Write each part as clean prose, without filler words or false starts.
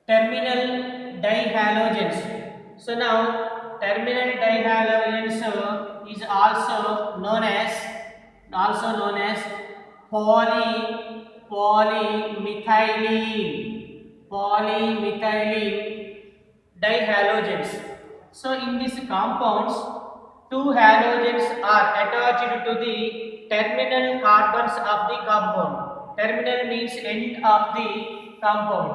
terminal dihalogens. So now terminal dihalogens is also known as polymethylene dihalogens. So in these compounds, two halogens are attached to the terminal carbons of the compound. Terminal means end of the compound.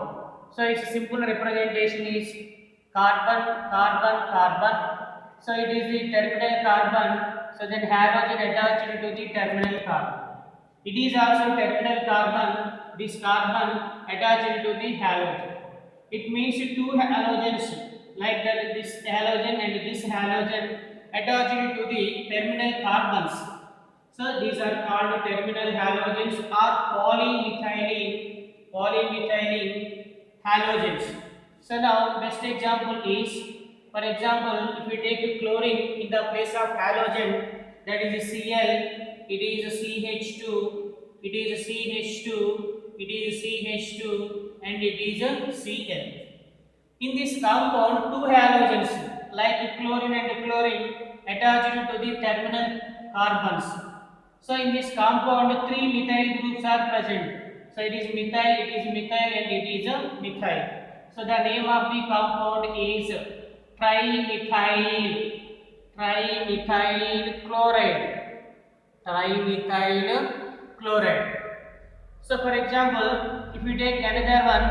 So its simple representation is carbon, carbon, carbon. So it is the terminal carbon. So then halogen attached to the terminal carbon. It is also terminal carbon. This carbon attached to the halogen. It means two halogens like that. This halogen and this halogen attached to the terminal carbons. So these are called terminal halogens or polymethylene halogens. So now best example is, for example, if we take chlorine in the place of halogen, that is Cl, it is CH2, it is CH2, it is CH2, and it is Cl. In this compound, two halogens like chlorine and chlorine attached to the terminal carbons. So in this compound, three methyl groups are present. So it is methyl, and it is a methyl. So the name of the compound is trimethyl chloride. So for example, if we take another one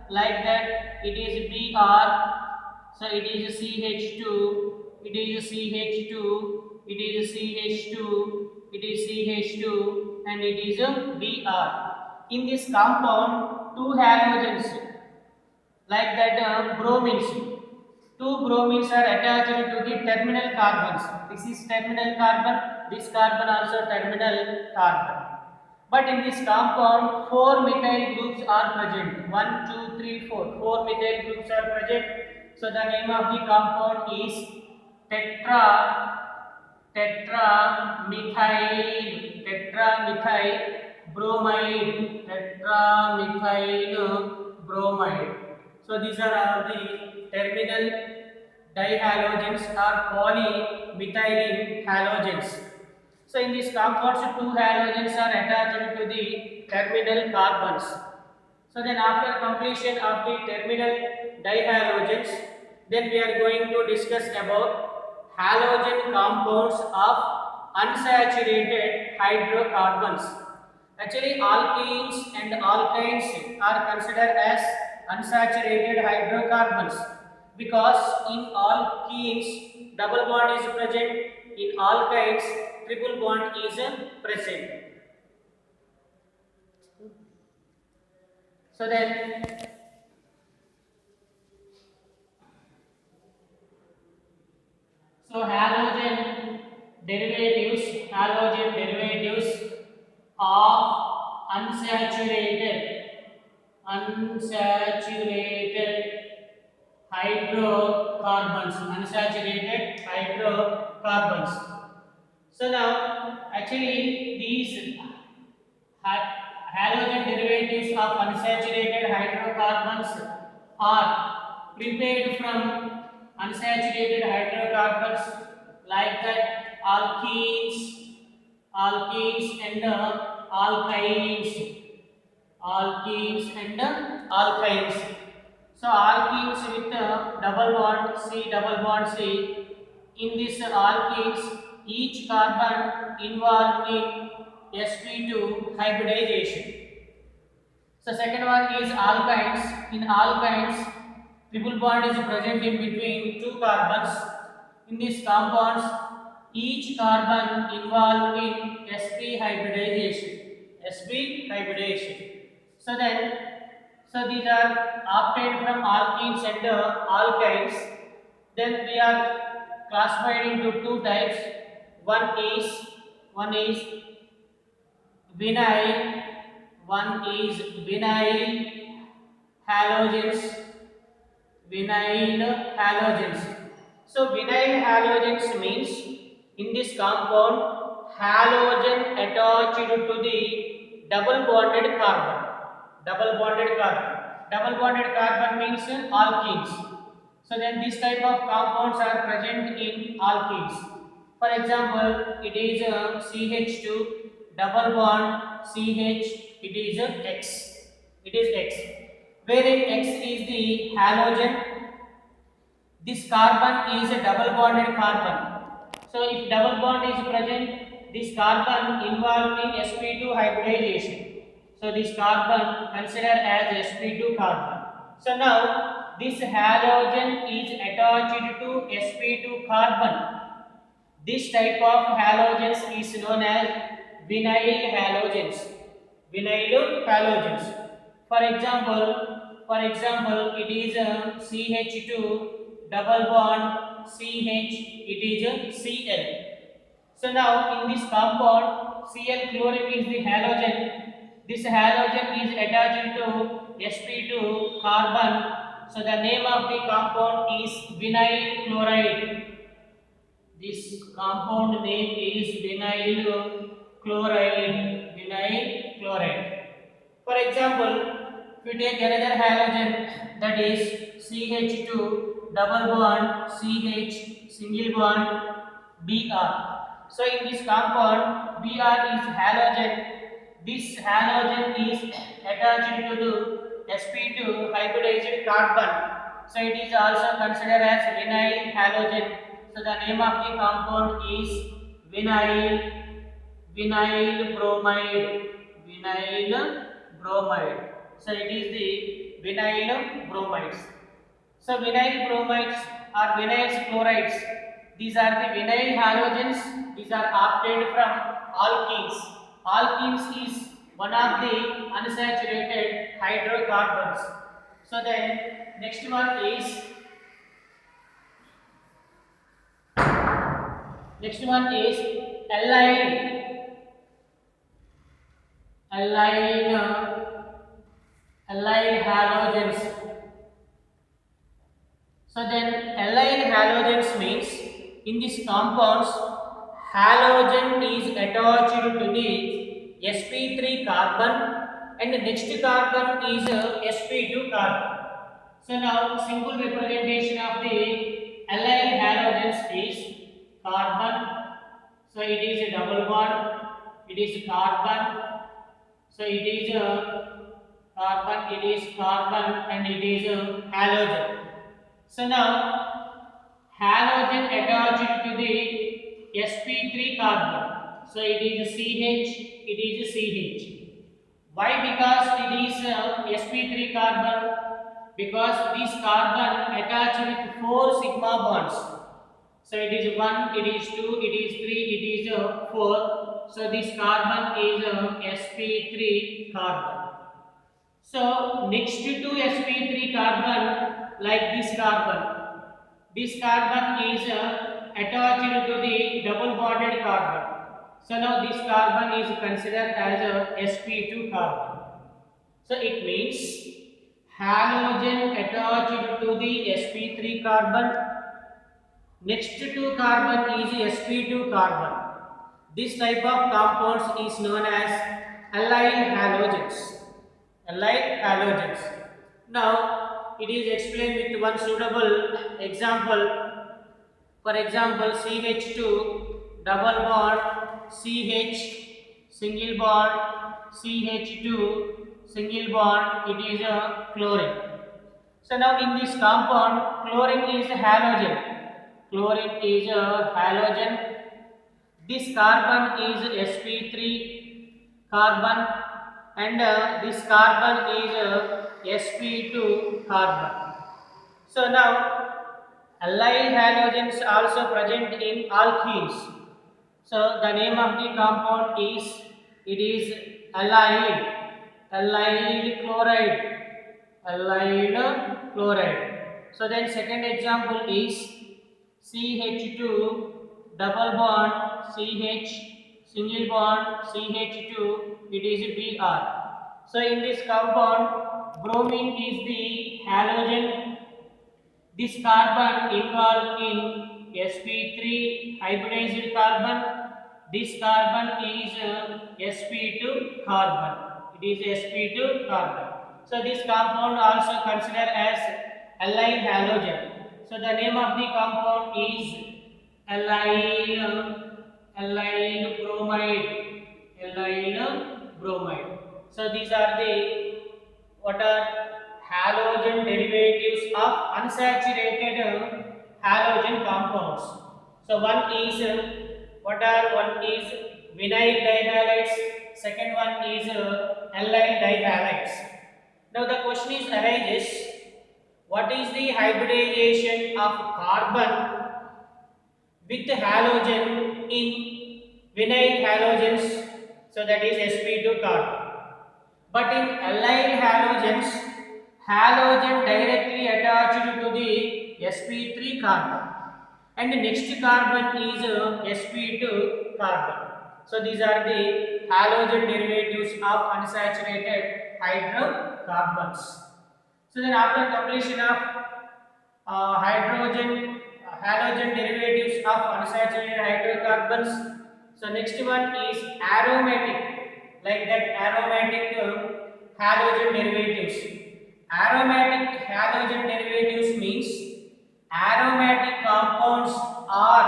like that, it is Br, so it is CH2, it is CH2, it is CH2, it is CH2, and it is Br. In this compound, two halogens like that bromines. Two bromines are attached to the terminal carbons. This is terminal carbon, this carbon also terminal carbon. But in this compound, four methyl groups are present. 1, 2, 3, 4. Four methyl groups are present. So the name of the compound is tetramethyl bromide. So these are all the terminal dihalogens or polymethylene halogens. So in these compounds, two halogens are attached to the terminal carbons. So then after completion of the terminal dihalogens, then we are going to discuss about halogen compounds of unsaturated hydrocarbons. Actually, alkenes and alkynes are considered as unsaturated hydrocarbons because in alkenes double bond is present, in alkynes triple bond is present. So then halogen derivatives of unsaturated hydrocarbons. So now actually these halogen derivatives of unsaturated hydrocarbons are prepared from unsaturated hydrocarbons like that alkenes and alkynes. So alkenes with double bond C. In this alkenes, each carbon involved in sp2 hybridization. So second one is alkynes. In alkynes, triple bond is present in between two carbons. In these compounds, each carbon involved in sp hybridization. So these are obtained from alkenes and alkynes. Then we are classified into two types. One is vinyl halogens. So vinyl halogens means in this compound halogen attached to the double bonded carbon. Double bonded carbon means alkenes. So then this type of compounds are present in alkenes. For example, it is CH2 double bond CH. It is X. It is X. Wherein X is the halogen. This carbon is a double bonded carbon. So if double bond is present, this carbon involved in sp2 hybridization. So this carbon considered as sp2 carbon. So now this halogen is attached to sp2 carbon. This type of halogens is known as vinyl halogens. Vinyl halogens. For example, it is CH2 double bond CH. It is Cl. So now in this compound, Cl chlorine is the halogen. This halogen is attached to sp2 carbon. So the name of the compound is vinyl chloride. This compound name is vinyl chloride. Vinyl chloride. For example, if you take another halogen, that is CH2 double bond CH single bond Br. So in this compound, Br is halogen. This halogen is attached to the sp2 hybridized carbon. So it is also considered as vinyl halogen. So the name of the compound is vinyl bromide. Vinyl bromide. So it is the vinyl bromides. So vinyl bromides or vinyl chlorides. These are the vinyl halogens. These are obtained from alkenes. Alkenes is one of the unsaturated hydrocarbons. So then next one is allyl halogens. So then allyl halogens means in these compounds halogen is attached to the sp3 carbon and the next carbon is sp2 carbon. So now simple representation of the allyl halogens is carbon. So it is a double bond. It is carbon. So it is a carbon. It is carbon and it is a halogen. So now halogen attached to the sp3 carbon. So it is CH. It is CH. Why? Because it is sp3 carbon. Because this carbon attached with 4 sigma bonds. So it is 1, it is 2, it is 3, it is 4. So this carbon is sp3 carbon. So next to sp3 carbon, like this carbon is attached to the double bonded carbon. So now this carbon is considered as a sp2 carbon. So it means halogen attached to the sp3 carbon. Next to carbon is sp2 carbon. This type of compounds is known as allyl halogens. Allyl halogens. Now it is explained with one suitable example. For example, CH2 double bond CH single bond CH2 single bond. It is a chlorine. So now in this compound, chlorine is a halogen. Chlorine is a halogen. This carbon is sp3 carbon and this carbon is sp2 carbon. So now allyl halogens also present in alkenes. So the name of the compound is allyl chloride. Allyl chloride. So then second example is CH2 double bond CH single bond CH2. It is Br. So in this compound, bromine is the halogen. This carbon involved in sp3 hybridized carbon. This carbon is sp2 carbon. It is sp2 carbon. So this compound also considered as allyl halogen. So the name of the compound is allyl bromide. Allyl bromide. So these are the what are halogen derivatives of unsaturated halogen compounds. So one is vinyl dihalides, second one is allyl dihalides. Now the question is arises, what is the hybridization of carbon with halogen in vinyl halogens? So that is sp2 carbon. But in allyl halogens, halogen directly attached to the sp3 carbon, and the next carbon is sp2 carbon. So these are the halogen derivatives of unsaturated hydrocarbons. So then after completion of halogen derivatives of unsaturated hydrocarbons, so next one is aromatic, like that aromatic halogen derivatives. Aromatic halogen derivatives means aromatic compounds are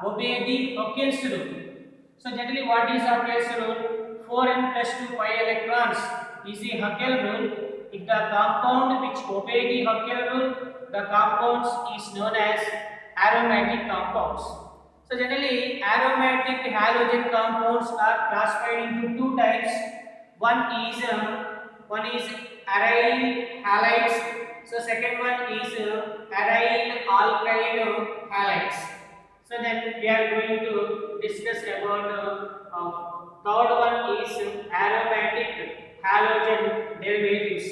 obey the Huckel's rule. So generally what is Huckel's rule? 4n plus 2 pi electrons is the Huckel rule. If the compound which obey the Huckel rule, the compounds is known as aromatic compounds. So generally aromatic halogen compounds are classified into two types. One is aryl halides. So second one is aryl alkyl halides. So then we are going to discuss about third one is aromatic halogen derivatives.